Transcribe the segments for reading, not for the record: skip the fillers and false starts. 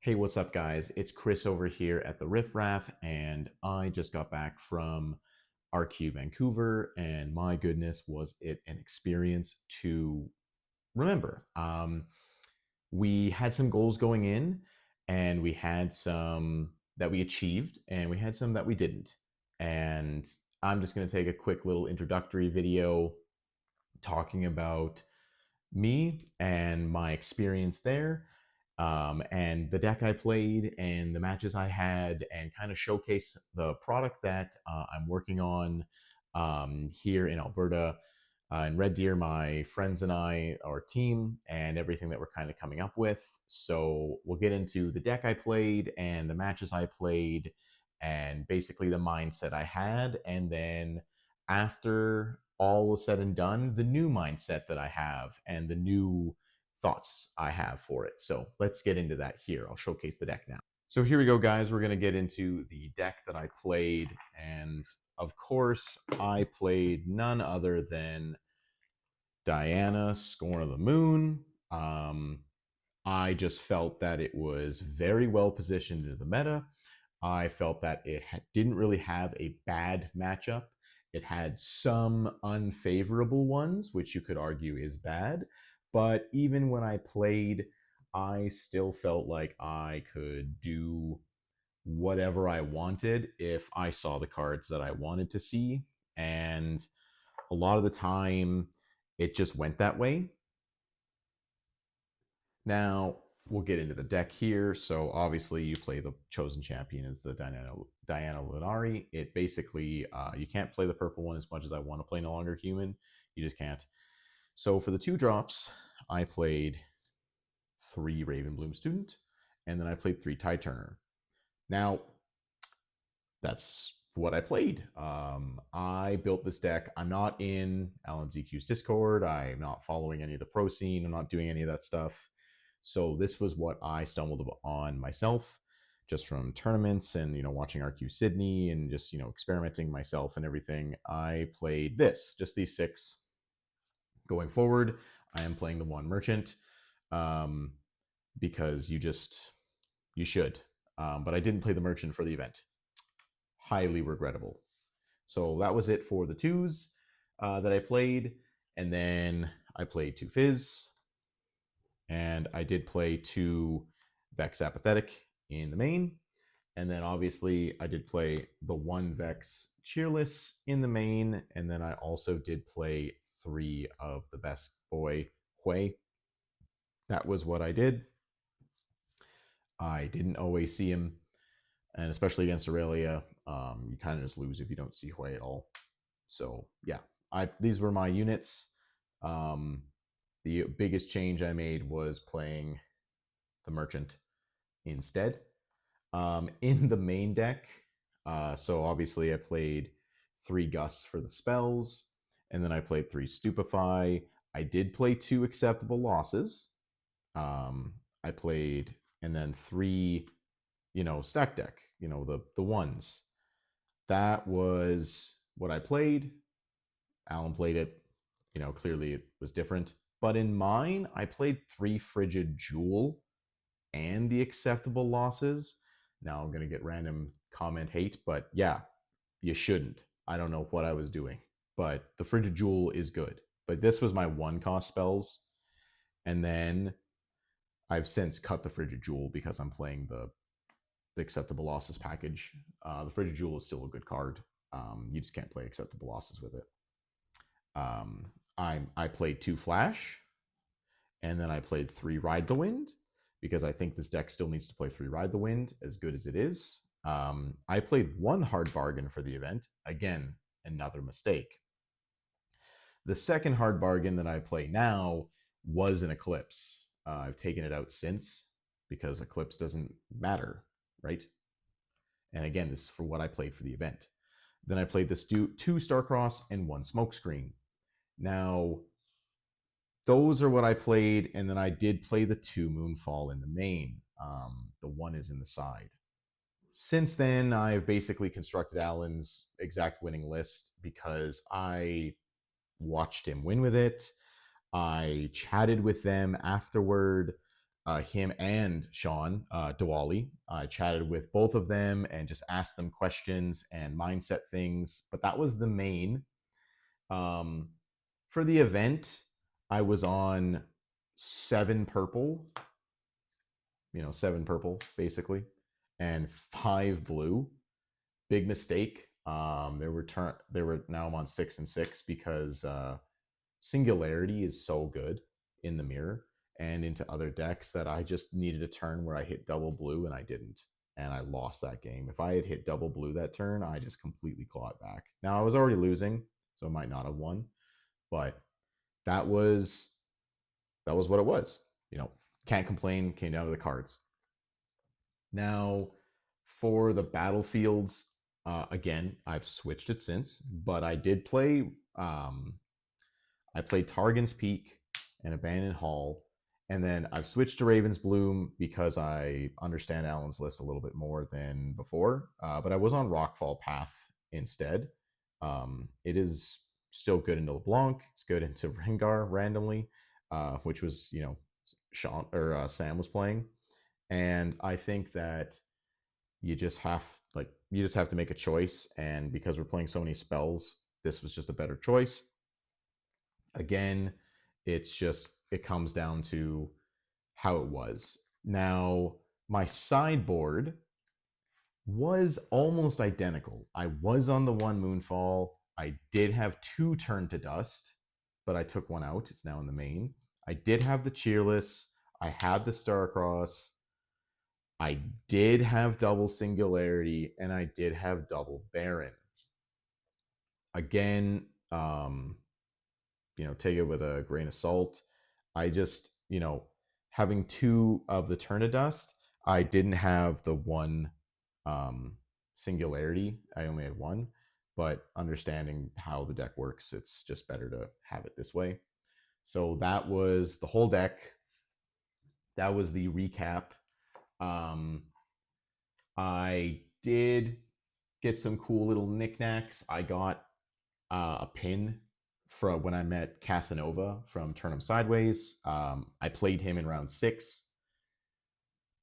Hey, what's up, guys? It's Chris over here at the Riff Raff, and I just got back from RQ Vancouver, and my goodness, was it an experience to remember. We had some goals going in, and we had some that we achieved, and we had some that we didn't. And I'm just going to take a quick little introductory video talking about me and my experience there, and the deck I played and the matches I had, and kind of showcase the product that I'm working on here in Alberta. In Red Deer, my friends and I, our team, and everything that we're kind of coming up with. So we'll get into the deck I played and the matches I played, and basically the mindset I had. And then after all was said and done, the new mindset that I have and the new thoughts I have for it. So let's get into that here. I'll showcase the deck now. So here we go, guys. We're going to get into the deck that I played. And of course, I played none other than Diana, Scorn of the Moon. I just felt that it was very well positioned in the meta. I felt that it didn't really have a bad matchup. It had some unfavorable ones, which you could argue is bad. But even when I played, I still felt like I could do whatever I wanted if I saw the cards that I wanted to see. And a lot of the time, it just went that way. Now, we'll get into the deck here. So obviously you play the chosen champion as the Diana Lunari. It basically, you can't play the purple one as much as I want to play No Longer Human. You just can't. So for the 2 drops, I played 3 Ravenbloom Student, and then I played 3 Tide Turner. Now, that's what I played. I built this deck. I'm not in Alan ZQ's Discord. I'm not following any of the pro scene. I'm not doing any of that stuff. So this was what I stumbled on myself, just from tournaments and watching RQ Sydney and just experimenting myself and everything. I played this, just these 6. Going forward, I am playing the 1 merchant, because you should. But I didn't play the merchant for the event. Highly regrettable. So that was it for the 2s that I played, and then I played 2 Fizz. And I did play 2 Vex Apathetic in the main. And then obviously I did play the 1 Vex Cheerless in the main. And then I also did play 3 of the Best Boy Hui. That was what I did. I didn't always see him. And especially against Irelia, you kind of just lose if you don't see Hui at all. So yeah, these were my units. The biggest change I made was playing the merchant instead. In the main deck, so obviously I played 3 Gusts for the spells, and then I played 3 Stupefy. I did play 2 acceptable losses. I played, and then 3, stack deck, the ones. That was what I played. Alan played it. Clearly it was different. But in mine, I played 3 Frigid Jewel and the acceptable losses. Now I'm going to get random comment hate, but yeah, you shouldn't. I don't know what I was doing, but the Frigid Jewel is good. But this was my 1-cost spells. And then I've since cut the Frigid Jewel because I'm playing the acceptable losses package. The Frigid Jewel is still a good card. You just can't play acceptable losses with it. I played 2 Flash, and then I played 3 Ride the Wind, because I think this deck still needs to play 3 Ride the Wind, as good as it is. I played 1 Hard Bargain for the event. Again, another mistake. The second Hard Bargain that I play now was an Eclipse. I've taken it out since, because Eclipse doesn't matter, right? And again, this is for what I played for the event. Then I played this 2 Starcross and 1 Smokescreen. Now, those are what I played, and then I did play the 2 Moonfall in the main. The 1 is in the side. Since then, I've basically constructed Alan's exact winning list because I watched him win with it. I chatted with them afterward. him and Sean Diwali. I chatted with both of them and just asked them questions and mindset things. But that was the main. Um, for the event, I was on 7 purple, 7 purple basically, and 5 blue. Big mistake. There were now I'm on 6 and 6 because Singularity is so good in the mirror and into other decks that I just needed a turn where I hit double blue and I didn't. And I lost that game. If I had hit double blue that turn, I just completely clawed back. Now I was already losing, so I might not have won, but that was what it was. Can't complain. Came down to the cards. Now, for the battlefields, again, I've switched it since, but I did play. I played Targon's Peak and Abandoned Hall, and then I've switched to Raven's Bloom because I understand Alan's list a little bit more than before. But I was on Rockfall Path instead. It is still good into LeBlanc. It's good into Rengar randomly, which was Sean or Sam was playing, and I think that you just have to make a choice. And because we're playing so many spells, this was just a better choice. Again, it comes down to how it was. Now, my sideboard was almost identical. I was on the one Moonfall. I did have 2 Turn to Dust, but I took one out. It's now in the main. I did have the Cheerless. I had the Starcross. I did have double Singularity, and I did have double Baron. Again, take it with a grain of salt. I just, having 2 of the Turn of Dust, I didn't have the one Singularity. I only had 1, but understanding how the deck works, it's just better to have it this way. So that was the whole deck. That was the recap. I did get some cool little knickknacks. I got a pin from when I met Cassanova from Turnham Sideways. I played him in round 6.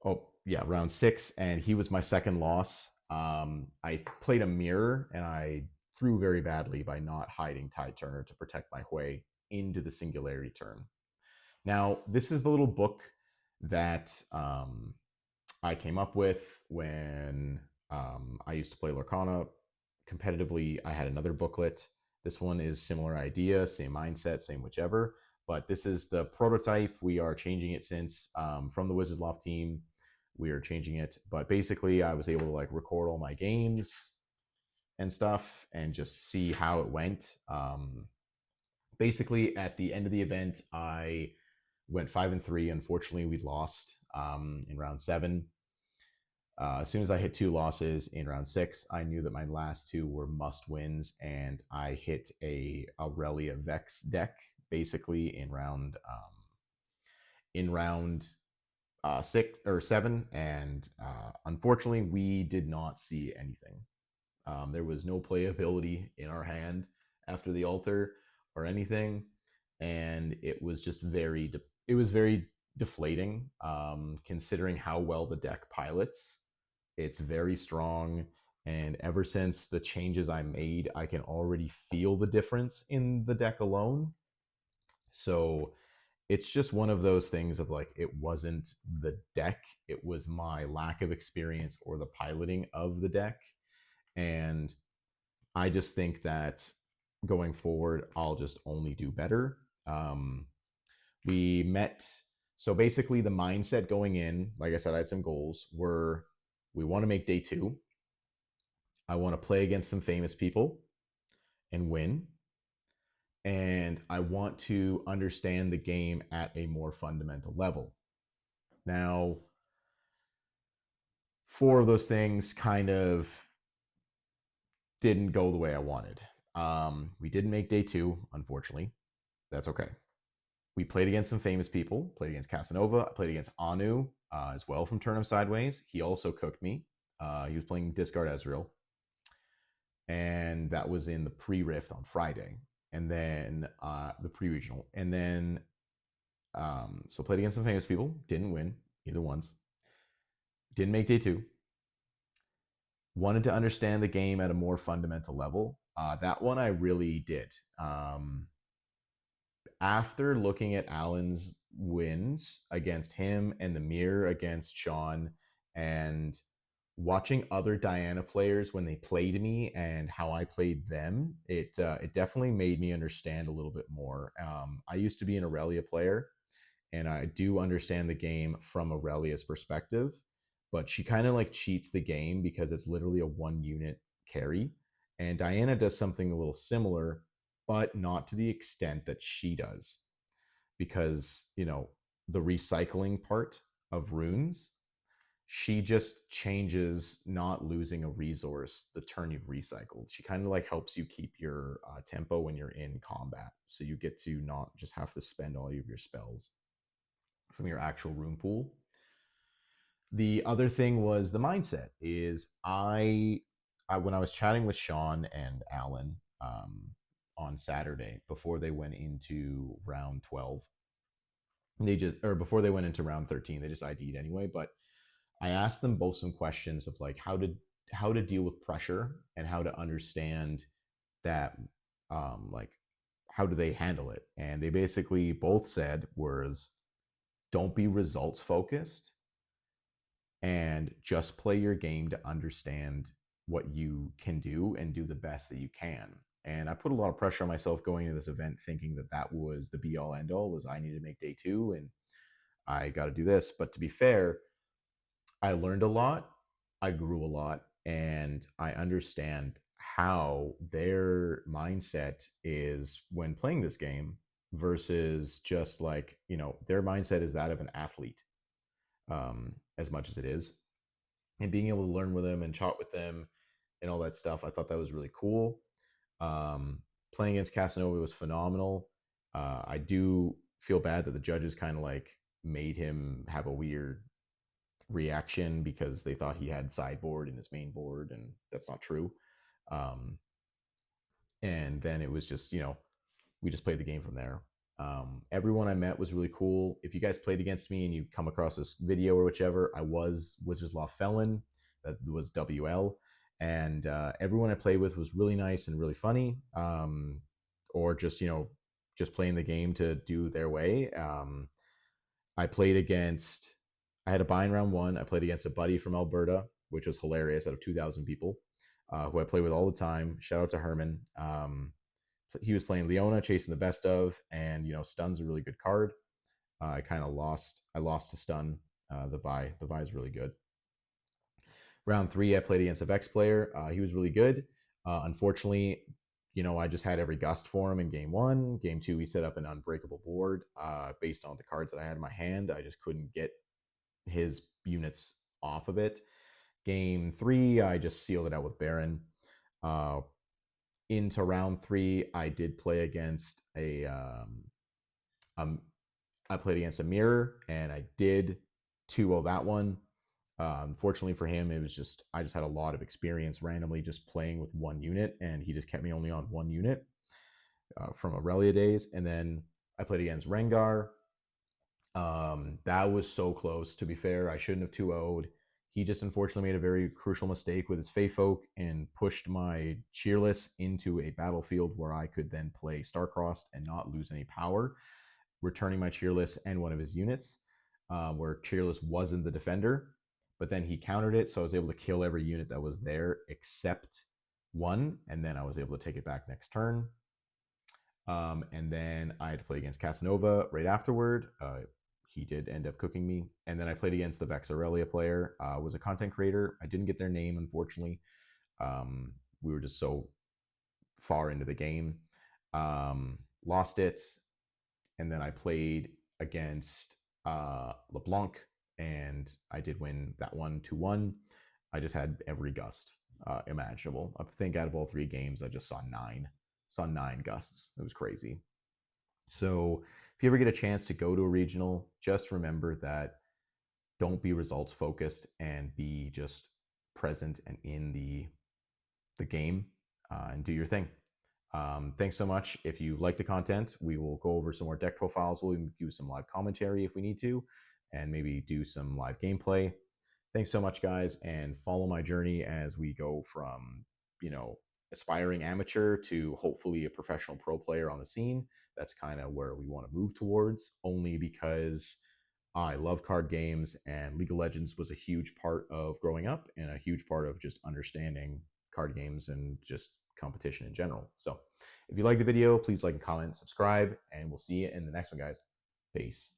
Oh, yeah, round 6, and he was my second loss. I played a mirror, and I threw very badly by not hiding Tide Turner to protect my way into the Singularity turn. Now, this is the little book that I came up with when I used to play Lorcana competitively. I had another booklet. This one is similar idea, same mindset, same whichever. But this is the prototype. We are changing it since from the Wizards Loft team. We are changing it. But basically, I was able to record all my games and stuff and just see how it went. Basically, at the end of the event, I went 5-3. Unfortunately, we lost in round 7. As soon as I hit 2 losses in round 6, I knew that my last 2 were must wins, and I hit a Irelia Vex deck basically in round 6 or 7, and unfortunately, we did not see anything. There was no playability in our hand after the altar or anything, and it was just very deflating, considering how well the deck pilots. It's very strong, and ever since the changes I made, I can already feel the difference in the deck alone. So it's just one of those things of it wasn't the deck, it was my lack of experience or the piloting of the deck. And I just think that going forward, I'll just only do better. We met. So basically, the mindset going in, like I said, I had some goals, were we want to make day 2. I want to play against some famous people and win. And I want to understand the game at a more fundamental level. Now, 4 of those things kind of didn't go the way I wanted. We didn't make day 2, unfortunately. That's okay. We played against some famous people, played against Cassanova, played against Anu as well from Turnham Sideways. He also cooked me. He was playing Discard Ezreal. And that was in the pre-rift on Friday. And then the pre-regional. And then So played against some famous people, didn't win either once. Didn't make day two. Wanted to understand the game at a more fundamental level. That one I really did. After looking at Alan's wins against him and the mirror against Sean, and watching other Diana players when they played me and how I played them, it definitely made me understand a little bit more. I used to be an Irelia player, and I do understand the game from Aurelia's perspective, but she kind of like cheats the game because it's literally a one unit carry. And Diana does something a little similar, but not to the extent that she does. Because, the recycling part of runes, she just changes not losing a resource the turn you've recycled. She kind of like helps you keep your tempo when you're in combat. So you get to not just have to spend all of your spells from your actual rune pool. The other thing was the mindset is I when I was chatting with Sean and Alan on Saturday before they went into round 12, before they went into round 13, they just ID'd anyway, but I asked them both some questions of like how to deal with pressure and how to understand that, like how do they handle it. And they basically both said was, don't be results focused and just play your game to understand what you can do and do the best that you can. And I put a lot of pressure on myself going into this event thinking that that was the be all end all, was I need to make day two and I got to do this. But to be fair, I learned a lot, I grew a lot, and I understand how their mindset is when playing this game versus just like, their mindset is that of an athlete, as much as it is. And being able to learn with them and chat with them and all that stuff, I thought that was really cool. Um, Playing against Cassanova was phenomenal. I do feel bad that the judges kind of like made him have a weird reaction because they thought he had sideboard in his main board, and that's not true. Um, and then it was just, we just played the game from there. Everyone I met was really cool. If you guys played against me and you come across this video or whichever, I was Wizards Law Felon. That was WL. And everyone I played with was really nice and really funny. Or just, just playing the game to do their way. I played against, I had a buy in round one. I played against a buddy from Alberta, which was hilarious out of 2,000 people, who I play with all the time. Shout out to Herman. He was playing Leona, chasing the best of, and stun's a really good card. I kind of lost. I lost to stun. The Vi. The Vi is really good. Round three, I played against a Vex player. He was really good. Unfortunately, I just had every gust for him in game one. Game two, we set up an unbreakable board based on the cards that I had in my hand. I just couldn't get his units off of it. Game three, I just sealed it out with Baron. Into round three, I did play against I played against a mirror, and I did 2-0 that one. Unfortunately for him, it was just I just had a lot of experience randomly just playing with one unit, and he just kept me only on one unit from Irelia days. And then I played against Rengar. That was so close. To be fair, I shouldn't have 2-0'd. He just unfortunately made a very crucial mistake with his Fey Folk and pushed my Cheerless into a battlefield where I could then play Starcrossed and not lose any power, returning my Cheerless and one of his units, where Cheerless wasn't the defender. But then he countered it, so I was able to kill every unit that was there except one, and then I was able to take it back next turn. And then I had to play against Cassanova right afterward. He did end up cooking me. And then I played against the Vex Irelia player, was a content creator. I didn't get their name, unfortunately. We were just so far into the game. Lost it. And then I played against Leblanc, and I did win that one 2-1. I just had every gust imaginable. I think out of all three games, I just saw nine gusts. It was crazy. So if you ever get a chance to go to a regional, just remember that don't be results focused and be just present and in the game, and do your thing. Thanks so much. If you like the content, we will go over some more deck profiles. We'll even do some live commentary if we need to, and maybe do some live gameplay. Thanks so much, guys, and follow my journey as we go from, aspiring amateur to hopefully a professional pro player on the scene. That's kind of where we want to move towards, only because I love card games, and League of Legends was a huge part of growing up and a huge part of just understanding card games and just competition in general. So if you like the video, please like and comment, subscribe, and we'll see you in the next one, guys. Peace.